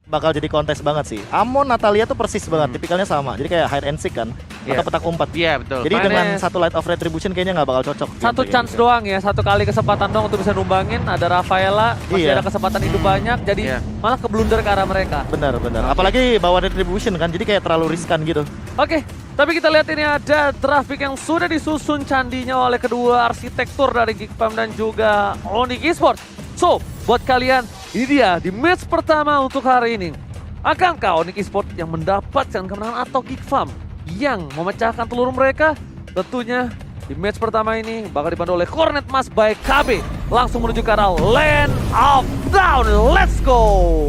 bakal jadi kontes banget sih. Amon, Natalia tuh persis banget, tipikalnya sama. Jadi kayak hide and seek kan, atau petak umpet. Iya betul. Jadi Mainnya dengan satu Light of Retribution kayaknya nggak bakal cocok. Satu gameplay chance gitu. doang ya, satu kali kesempatan doang untuk bisa numbangin. Ada Rafaela, masih Iya. ada kesempatan hidup banyak, jadi Iya. malah keblunder ke arah mereka. Benar. Apalagi bawa Retribution kan, jadi kayak terlalu riskan gitu. Oke, tapi kita lihat ini ada traffic yang sudah disusun candinya oleh kedua arsitektur dari Geekfam dan juga Onyx Esports. So, buat kalian, ini dia di match pertama untuk hari ini. Akankah Onyx Esports yang mendapatkan kemenangan atau Geekfam yang memecahkan telur mereka? Tentunya di match pertama ini bakal dipandu oleh Cornet Mas by KB. Langsung menuju ke arah Land of Down. Let's go!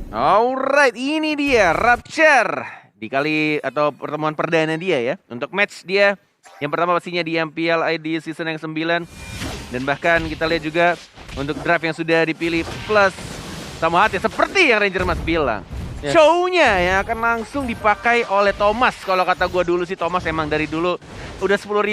Alright, ini dia Rapture di kali atau pertemuan perdana dia ya. Untuk match dia yang pertama pastinya di MPL ID season yang 9. Dan bahkan kita lihat juga untuk draft yang sudah dipilih plus sama hati seperti yang Ranger Mas bilang. Yes. Show-nya yang akan langsung dipakai oleh Thomas. Kalau kata gua dulu sih Thomas emang dari dulu udah 10.526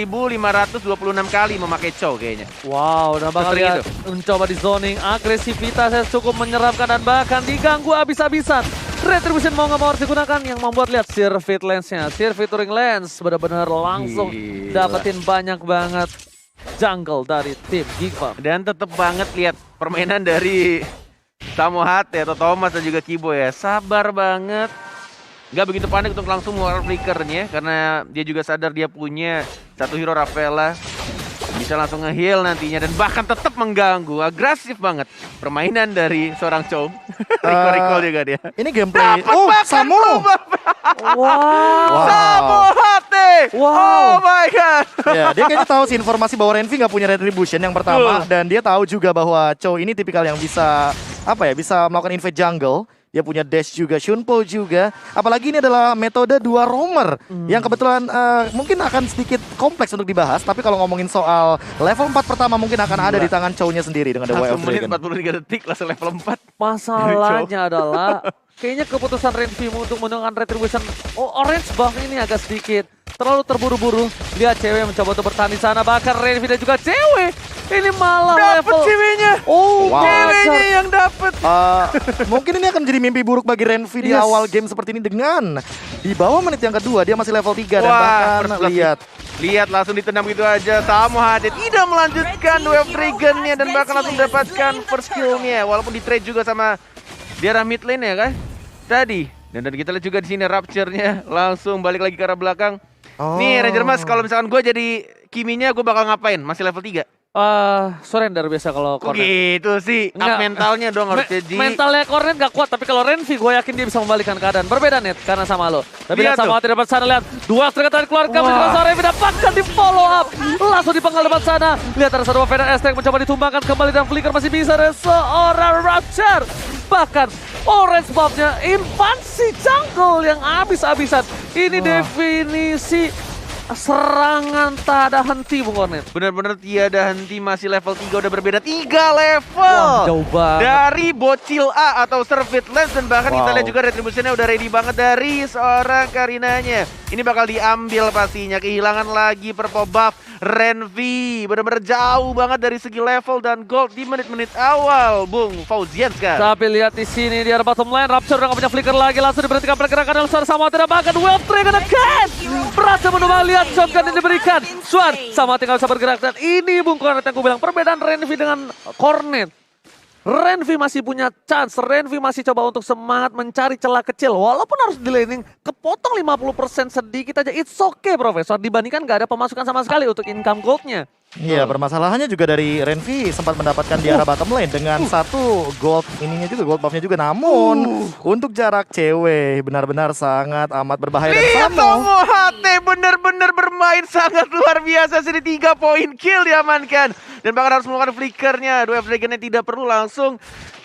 kali memakai show kayaknya. Wow, dan bakal Sesering lihat mencoba di zoning, agresivitasnya cukup menyeramkan dan bahkan diganggu habis-habisan. Retribution mau nggak mau harus digunakan yang membuat lihat Sirvit Lens-nya. Sirvit Touring Lens benar-benar langsung Gila. dapetin banyak banget jungle dari tim Geekfam. Dan tetep banget lihat permainan dari Samo Hate atau Thomas dan juga Kibo ya. Sabar banget. Gak begitu panik untuk langsung mengeluarkan flickernya. Karena dia juga sadar dia punya satu hero Rafaela. Bisa langsung nge-heal nantinya. Dan bahkan tetap mengganggu. Agresif banget permainan dari seorang Chom. Recall juga dia. Ini gameplay. Oh, bahkan Samo. Wow. Samo Hate. Wow. Oh my god. Ya, dia kayaknya tahu sih informasi bahwa Renvi nggak punya Retribution yang pertama. Dan dia tahu juga bahwa Chow ini tipikal yang bisa, bisa melakukan invade jungle. Dia punya dash juga, Shunpo juga. Apalagi ini adalah metode dua roamer yang kebetulan mungkin akan sedikit kompleks untuk dibahas. Tapi kalau ngomongin soal level 4 pertama mungkin akan ada di tangan Chow-nya sendiri dengan The Way 1 of menit Dragon. 43 detik langsung level 4. Masalahnya adalah kayaknya keputusan Renvi untuk menggunakan Retribution Orange buff ini agak sedikit terlalu terburu-buru. Lihat cewek mencoba untuk bertahan di sana, bahkan Renvi dan juga cewek ini malah Dapet level. ceweknya. Oh, Wow. Ceweknya yang dapet. Mungkin ini akan menjadi mimpi buruk bagi Renvi di Yes. awal game seperti ini dengan di bawah menit yang kedua dia masih level 3 dan bahkan first blood. lihat Lihat langsung ditendang gitu aja. Samo Hate tidak melanjutkan Wave Dragon-nya dan bahkan langsung mendapatkan first kill-nya. Walaupun di trade juga sama di arah mid lane ya kan. Tadi. Dan kita lihat juga di sini Rapture-nya langsung balik lagi ke arah belakang. Nih Ranger Mas, kalau misalkan gue jadi Kiminya gue bakal ngapain? Masih level 3. Surrender biasa kalau Kok Cornet. gitu sih? Up Enggak. mentalnya dong harus jadi. Mentalnya Cornet gak kuat, tapi kalau Renvi gue yakin dia bisa membalikkan keadaan. Berbeda net karena sama lo. Tapi Lihat lihat sama tuh. tidak dapat sana, lihat dua strike tadi keluarga mencoba Renvi dapatkan di follow up. Langsung dipenggal depan sana. Lihat ada satu Venom Estek mencoba ditumbangkan kembali dan flicker masih bisa ada seorang Rapture. Bahkan orange buff-nya invasi jungle yang habis-habisan. Ini definisi serangan tak ada henti Bung Cornet. Bener-bener tiada henti, masih level 3 udah berbeda 3 level. Wah, jauh banget. Dari bocil A atau Servit Lens dan bahkan kita lihat juga retributionnya udah ready banget dari seorang Karinanya. Ini bakal diambil pastinya, kehilangan lagi purple buff Renvi. Bener-bener jauh banget dari segi level dan gold di menit-menit awal Bung Fauzianska. Tapi lihat di sini di arah bottom line, Rapture udah gak punya flicker lagi, langsung diberhentikan pergerakan oleh suara sama tidak bahkan Wave Dragon again. Berhasil menubah, lihat shotgun yang diberikan. Suar sama tinggal bisa bergerak dan ini Bung Cornet yang gue bilang perbedaan Renvi dengan Cornet. Renvi masih punya chance, Renvi masih coba untuk semangat mencari celah kecil. Walaupun harus di laning, kepotong 50% sedikit aja. It's okay Profesor, dibandingkan gak ada pemasukan sama sekali untuk income goldnya. Iya, permasalahannya juga dari Renvi sempat mendapatkan di arah bottom lane dengan satu gold ininya juga, gold buffnya juga. Namun untuk jarak cewek benar-benar sangat amat berbahaya dan Lihat Samo. Samo Hate bener-bener bermain sangat luar biasa. Sini 3 poin kill diamankan. Dan bahkan harus melakukan flickernya. Wave Dragon-nya tidak perlu langsung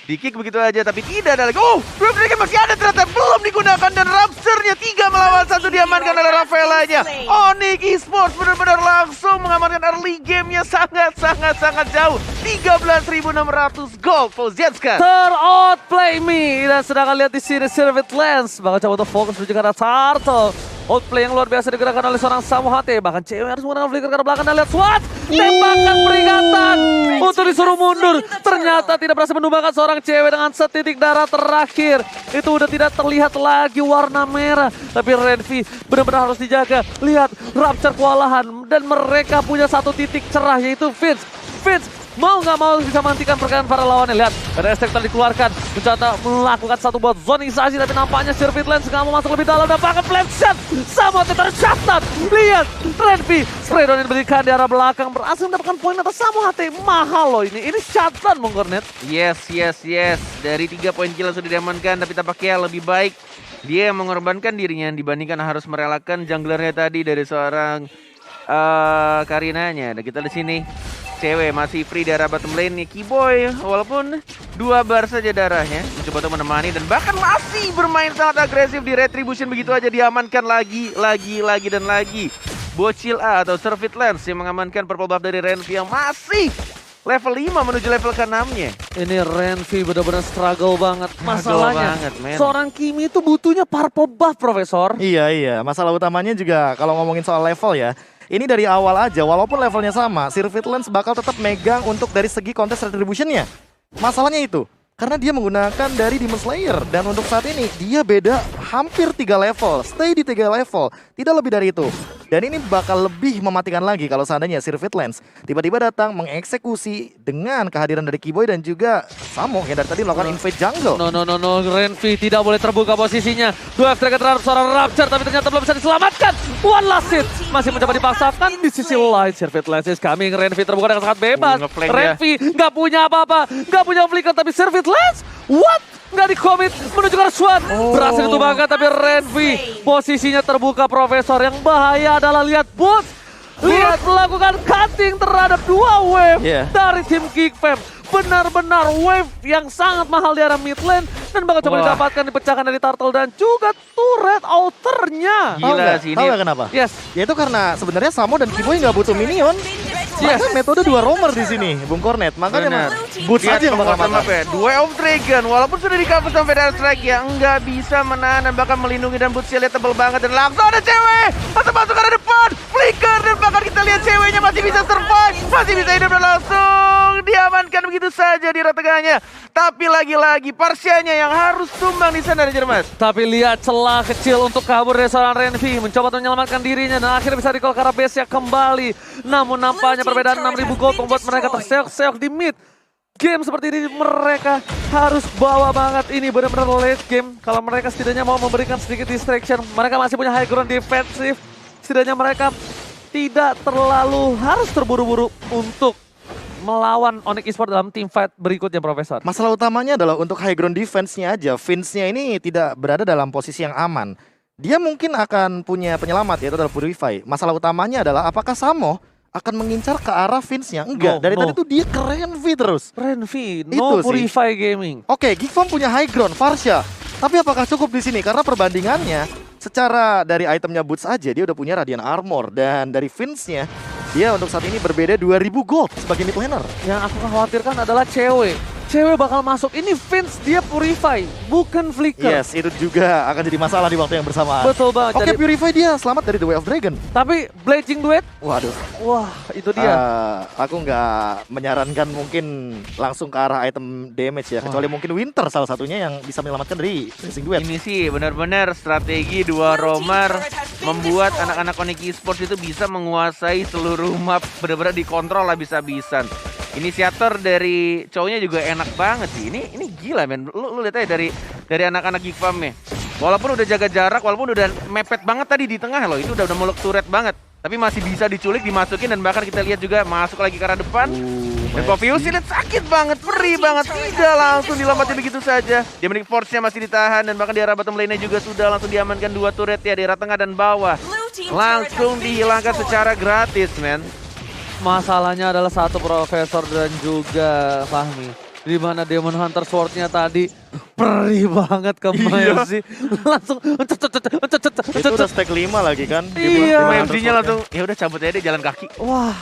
di-kick begitu aja, tapi tidak ada lagi. Oh, Wave Dragon masih ada ternyata, belum digunakan. Dan Rapture-nya 3 melawan 1 diamankan oleh Rafaela-nya. Onyx Esports benar-benar langsung mengamankan early game-nya sangat jauh. 13.600 gold Fauzianska. Outplay me, dan sedangkan lihat di sini Servit Lens bakal coba untuk fokus menuju ke arah Turtle. Outplay yang luar biasa digerakkan oleh seorang Samu HT. Bahkan cewek harus menggunakan flicker karena belakang dan lihat SWAT. Tembakan peringatan untuk disuruh mundur. Ternyata tidak berhasil menumbangkan seorang cewek dengan setitik darah terakhir. Itu udah tidak terlihat lagi warna merah. Tapi Renvi benar-benar harus dijaga. Lihat Rapture kewalahan dan mereka punya satu titik cerah yaitu Vince. Vince mau nggak mau bisa menghentikan pergerakan para lawannya. Lihat, ada Restrictor dikeluarkan, mencoba melakukan satu buat zonisasi, tapi nampaknya Sirvit Lens nggak mau masuk lebih dalam dan bahkan flame shot sama tercatat. Lihat, Renvi spray down yang diberikan di arah belakang berhasil mendapatkan poin atas Samu HT. Mahal loh ini shotgun Bung Kornet. Yes. Dari 3 poin kill sudah diamankan, tapi tampaknya lebih baik dia yang mengorbankan dirinya dibandingkan harus merelakan junglernya tadi dari seorang Karinanya. Dan kita di sini cewek masih free di arah bottom lane nih. Kiboy walaupun 2 bar saja darahnya mencoba untuk menemani dan bahkan masih bermain sangat agresif di Retribution, begitu aja diamankan lagi dan lagi. Bocil A atau Sirvit Lens yang mengamankan purple buff dari Renvi yang masih level 5 menuju level ke-6-nya. Ini Renvi benar-benar struggle banget. Masalahnya banget, man. seorang Kimi itu butuhnya purple buff, Profesor. Iya. Masalah utamanya juga kalau ngomongin soal level ya. Ini dari awal aja, walaupun levelnya sama, Sirvit Lens bakal tetap megang untuk dari segi kontes retribution-nya. Masalahnya itu, karena dia menggunakan dari Demon Slayer. Dan untuk saat ini, dia beda hampir 3 level, stay di 3 level, tidak lebih dari itu. Dan ini bakal lebih mematikan lagi kalau seandainya Sirvit Lens tiba-tiba datang mengeksekusi dengan kehadiran dari Kiboy dan juga Samo yang dari tadi melakukan invade jungle. No, Renvi tidak boleh terbuka posisinya. 2 F-Dragon terhadap seorang Rapture, tapi ternyata belum bisa diselamatkan. One last hit, masih mencoba dipaksakan di sisi lain. Sirvit Lens is coming, Renvi terbuka dengan sangat bebas. Ngeflank Renvi nggak punya apa-apa, nggak punya flicker, tapi Sirvit Lens, what? Nggak di-commit menuju ke Swan. Berhasil ditumbangkan, tapi Renvi posisinya terbuka, Profesor. Yang bahaya adalah lihat Boots. Lihat melakukan cutting terhadap 2 wave dari tim Geekfam. Benar-benar wave yang sangat mahal di arah mid lane dan bakal coba didapatkan, dipecahkan dari Turtle dan juga turret outernya. Gila sih Tahu ini. nggak kenapa? Yes. Yaitu karena sebenarnya Samo dan Kiboy nggak butuh minion. Yes. Metode 2 roamer di sini, Bung Kornet. Makanya Benar. Boots Lihat aja yang bakal penguatan makan. map ya. Duel of Dragon walaupun sudah di cover sampai Dire Strike ya enggak bisa menahan dan bahkan melindungi, dan Boots lihat tebel banget dan langsung ada cewek masuk ke arah depan, flicker, dan bahkan kita lihat ceweknya masih bisa survive, masih bisa hidup dan langsung diamankan begitu saja di tengahnya. Tapi lagi-lagi Parsianya yang harus tumbang di sana, Jermas. Tapi lihat celah kecil untuk kabur dari seorang Renvi, mencoba untuk menyelamatkan dirinya dan akhirnya bisa recall ke arah base-nya kembali. Namun nampaknya perbedaan 6.000 gold membuat mereka terseok-seok di mid. Game seperti ini mereka harus bawa banget, ini benar-benar late game. Kalau mereka setidaknya mau memberikan sedikit distraction, mereka masih punya high ground defensif. Setidaknya mereka tidak terlalu harus terburu-buru untuk melawan Onyx Esports dalam team fight berikutnya, Profesor. Masalah utamanya adalah untuk high ground defense-nya aja. Vince-nya ini tidak berada dalam posisi yang aman. Dia mungkin akan punya penyelamat, yaitu adalah Purify. Masalah utamanya adalah apakah Samo akan mengincar ke arah Vince-nya? Enggak, dari tadi tuh dia ke Renvi terus. Renvi, Itu no sih. Purify Gaming. Oke, Geekfam punya high ground, Farsha. Tapi apakah cukup di sini? Karena perbandingannya secara dari itemnya Boots aja dia udah punya Radiant Armor. Dan dari Vince-nya, dia untuk saat ini berbeda 2000 gold sebagai mid laner. Yang aku khawatirkan adalah cewek. Cewek bakal masuk. Ini Vince, dia Purify, bukan Flicker. Yes, itu juga akan jadi masalah di waktu yang bersamaan. Betul banget. Oke, Jadi, Purify dia selamat dari The Way of Dragon. tapi Blazing Duet, Waduh. wah itu dia. Aku nggak menyarankan mungkin langsung ke arah item damage ya. Kecuali mungkin Winter salah satunya yang bisa menyelamatkan dari Blazing Duet. Ini sih benar-benar strategi 2 roamer membuat anak-anak Onyx Esports itu bisa menguasai seluruh map, benar-benar dikontrol habis-habisan. Inisiator dari cowoknya juga enak banget sih. Ini gila men. Lu lihat aja dari anak-anak Geekfam nya. Walaupun udah jaga jarak, walaupun udah mepet banget tadi di tengah loh. Itu udah muluk turret banget. Tapi masih bisa diculik, dimasukin, dan bahkan kita lihat juga masuk lagi ke arah depan. Dan Povius lihat sakit banget, perih banget. Tidak langsung dilompatin begitu saja. Demonic Force-nya masih ditahan, dan bahkan di arah bottom lane-nya juga sudah langsung diamankan 2 turret ya di arah tengah dan bawah. Langsung dihilangkan secara gratis, men. Masalahnya adalah satu, Profesor dan juga Fahmi. Di mana Demon Hunter Sword-nya tadi perih banget ke Mercy. Langsung Itu udah stack 5 lagi kan. Iya. MC-nya langsung, ya udah cabut aja deh jalan kaki. Wah,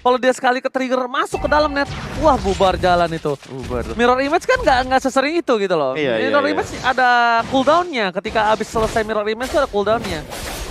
kalau dia sekali ke trigger masuk ke dalam net, wah bubar jalan itu. Bubar. Mirror image kan nggak sesering itu gitu loh. Iya, Mirror iya. image ada cooldown-nya. Ketika abis selesai mirror image itu ada cooldown-nya.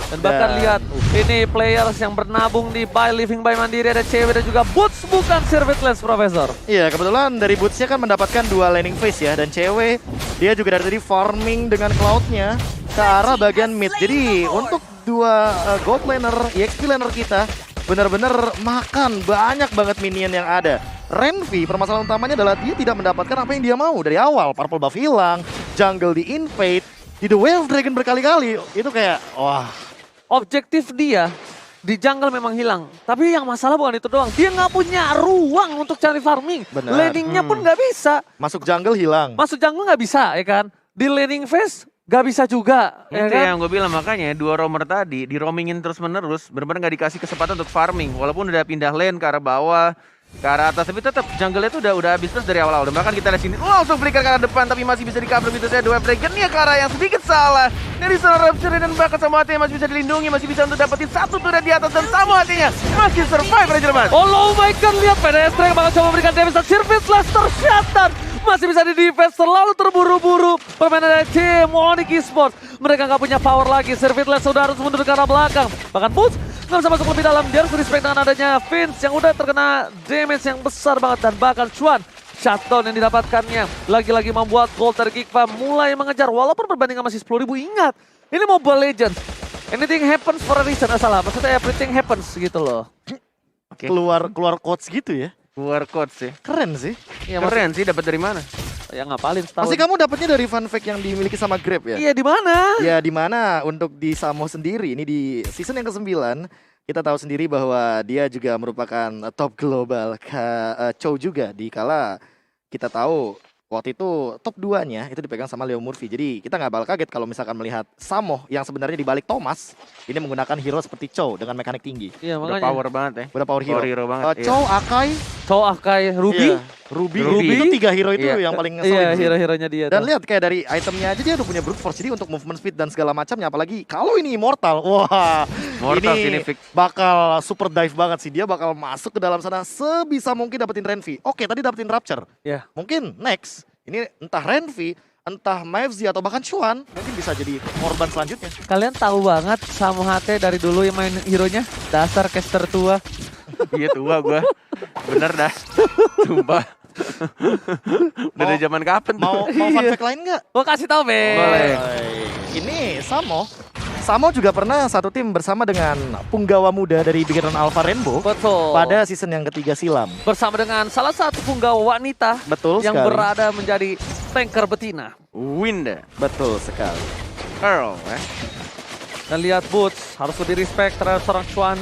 Dan bahkan lihat ini players yang bernabung di By Living by Mandiri, ada cewek dan juga Boots bukan Servitless Profesor. Iya, kebetulan dari Boots-nya kan mendapatkan 2 laning phase ya. Dan cewek, dia juga dari tadi farming dengan Cloud-nya ke arah bagian mid. Jadi untuk 2 gold laner, EXP laner kita benar-benar makan banyak banget minion yang ada. Renvi, permasalahan utamanya adalah dia tidak mendapatkan apa yang dia mau dari awal. Purple buff hilang, jungle di invade, di The Way of Dragon berkali-kali. Itu kayak, wah. Objektif dia di jungle memang hilang. Tapi yang masalah bukan itu doang. Dia nggak punya ruang untuk cari farming. Benar. Laningnya pun nggak bisa. Masuk jungle hilang. Masuk jungle nggak bisa ya kan. Di laning phase nggak bisa juga. Ya Itu kan? yang gue bilang, makanya 2 roamer tadi di roamingin terus menerus, benar-benar nggak dikasih kesempatan untuk farming. Walaupun udah pindah lane ke arah bawah, ke arah atas, tapi tetap jungle-nya tuh udah habis terus dari awal-awal. Dan bahkan kita lihat sini langsung flicker ke arah depan, tapi masih bisa di-cover begitu saja. 2 Dragon-nya ke arah yang sedikit salah. Dari seorang Rapture dan bahkan Samu hatinya masih bisa dilindungi, masih bisa untuk dapetin 1 turret di atas, dan Samu hatinya masih survive Ranger Mas. Oh my god, lihat PDS Drake bakal coba memberikan damage dan Service Lester Shatan masih bisa di-defense, terlalu terburu-buru permainan dari tim Onyx Esports. Mereka nggak punya power lagi, Service Lester sudah harus mundur ke arah belakang. Bahkan Boots nggak bisa masuk lebih dalam, dia harus respect dengan adanya Vince yang udah terkena damage yang besar banget. Dan bahkan Chuan, shutdown yang didapatkannya lagi-lagi membuat gold dari Geekfam mulai mengejar. Walaupun perbandingan masih 10.000, ingat ini Mobile Legends, anything happens for a reason. Salah, maksudnya everything happens gitu loh. Oke. Keluar quotes gitu ya. Keluar code sih. Keren sih. Ya, Keren sih, dapat dari mana? Ya ngapalin setahun. Pasti kamu dapatnya dari fun fact yang dimiliki sama Grab ya? Iya, di mana? Ya di mana untuk di Samo sendiri, ini di season yang ke-9 kita tahu sendiri bahwa dia juga merupakan top global Chow juga di kala kita tahu waktu itu top 2-nya itu dipegang sama Leo Murphy. Jadi kita nggak bakal kaget kalau misalkan melihat Samo yang sebenarnya dibalik Thomas ini menggunakan hero seperti Chow dengan mekanik tinggi. Iya, Udah makanya. power banget ya. Udah power hero. Power hero banget. iya. Chow, Akai, Chow, Akai, Ruby. iya, Ruby. Ruby. Itu 3 hero itu Iya. yang paling ngeselin Iya, sih. hero-heronya dia. Dan tuh. lihat kayak dari itemnya aja dia udah punya brute force, jadi untuk movement speed dan segala macamnya, apalagi kalau ini immortal, wah Mortal ini sini fix. bakal super dive banget sih. Dia bakal masuk ke dalam sana sebisa mungkin dapetin Renvi. Oke, tadi dapetin Rapture. Ya. Mungkin next ini entah Renvi, entah Mavzi atau bahkan Chuan mungkin bisa jadi korban selanjutnya. Kalian tahu banget Samu HT dari dulu yang main hero-nya? Dasar caster tua. Iya tua gua. Bener dah. Sumpah. Dari zaman kapan tuh? Mau fun fact lain nggak? Gua kasih tahu, Be. Boleh. Ini Samo juga pernah satu tim bersama dengan punggawa muda dari Bikiran Alpha Rainbow Betul. pada season yang ketiga silam. Bersama dengan salah satu punggawa wanita Betul yang sekali. berada menjadi tanker betina. Winda. Betul sekali. Earl ya. Dan lihat Boots harus lebih respect terhadap seorang Chuan.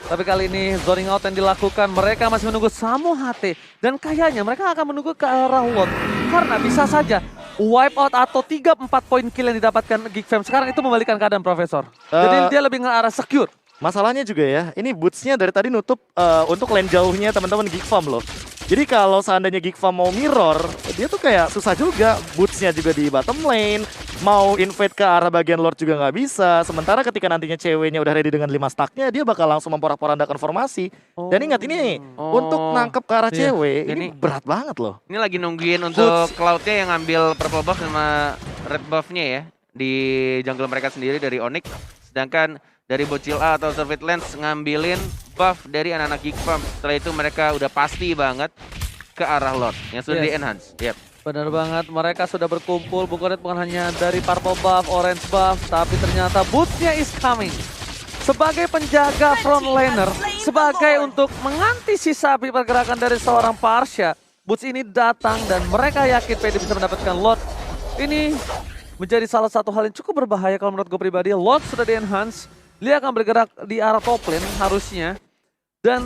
Tapi kali ini zoning out yang dilakukan, mereka masih menunggu Samu HT. Dan kayaknya mereka akan menunggu ke arah Lot. Karena bisa saja wipe out atau 3-4 poin kill yang didapatkan Geekfam. Sekarang itu membalikan keadaan, Profesor. Jadi dia lebih ke arah secure. Masalahnya juga ya, ini boots-nya dari tadi nutup untuk lane jauhnya teman-teman Geek Farm loh. Jadi kalau seandainya Geek Farm mau mirror, dia tuh kayak susah juga. Boots-nya juga di bottom lane, mau invade ke arah bagian Lord juga nggak bisa. Sementara ketika nantinya ceweknya udah ready dengan 5 stacknya, dia bakal langsung memporak-porandakan formasi. Dan ingat ini untuk nangkep ke arah Iya. cewek, ini Ini- berat banget loh. Ini lagi nungguin untuk Cloud-nya yang ngambil purple buff sama red buff-nya ya. Di jungle mereka sendiri dari Onyx. Sedangkan dari Bocil A atau Surveillance ngambilin buff dari anak-anak Geek Farm. Setelah itu mereka udah pasti banget ke arah Lord yang sudah Yes. di-enhance. Yep. Benar banget, mereka sudah berkumpul bukan hanya dari purple buff, orange buff, tapi ternyata Boots-nya is coming. Sebagai penjaga front laner, sebagai untuk mengantisipasi pergerakan dari seorang Parsha, Boots ini datang dan mereka yakin PD bisa mendapatkan Lord. Ini menjadi salah satu hal yang cukup berbahaya kalau menurut gue pribadi. Lord sudah di-enhance, dia akan bergerak di arah top lane harusnya. Dan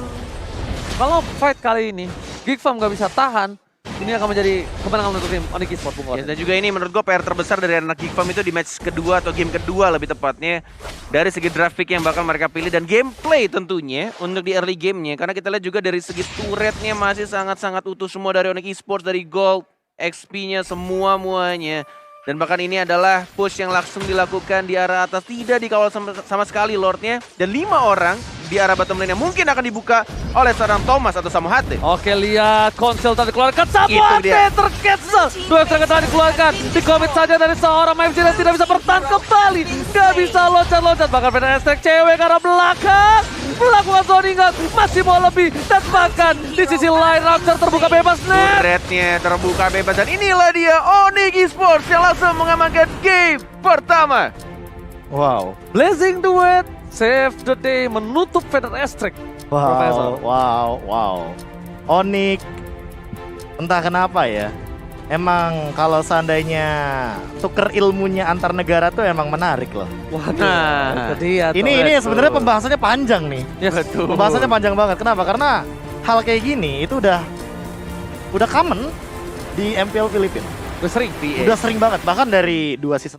kalau fight kali ini, Geek Farm gak bisa tahan, ini akan menjadi kemenangan untuk tim Onyx Esports, Bung Ya, Oren. dan juga ini menurut gue PR terbesar dari anak Geek Farm itu di match kedua atau game kedua lebih tepatnya. Dari segi draft pick yang bakal mereka pilih dan gameplay tentunya untuk di early gamenya. Karena kita lihat juga dari segi turretnya masih sangat-sangat utuh semua dari Onyx Esports, dari gold, XP-nya, semua-muanya. Dan bahkan ini adalah push yang langsung dilakukan di arah atas, tidak dikawal sama sekali Lordnya. Dan 5 orang di arah bottom lane yang mungkin akan dibuka oleh seorang Thomas atau Samuhate. Oke, lihat konsel tadi dikeluarkan. Itu Samuhate dia. tercancel. 2 extra tadi dikeluarkan. Di-commit saja dari seorang MFG dan tidak bisa bertahan kembali. Nggak bisa loncat-loncat. Bahkan Fnatic Astrek cewek ke arah belakang. Melakukan zoning out. Masih mau lebih. Dan bahkan di sisi lain Raptor terbuka bebas. Net. Rednya terbuka bebas dan inilah dia Onyx Esports yang langsung mengamankan game pertama. Wow. Blazing Duet. Save the day menutup Fnatic Astrek. Profesor. Wow. Onyx, entah kenapa ya. Emang kalau seandainya tuker ilmunya antar negara tuh emang menarik loh. Waduh, Nah, itu dia tuh. Ini sebenarnya pembahasannya panjang nih. Ya, Betul. Pembahasannya panjang banget. Kenapa? Karena hal kayak gini itu udah common di MPL Filipina. Udah sering. Udah sering banget, bahkan dari 2 season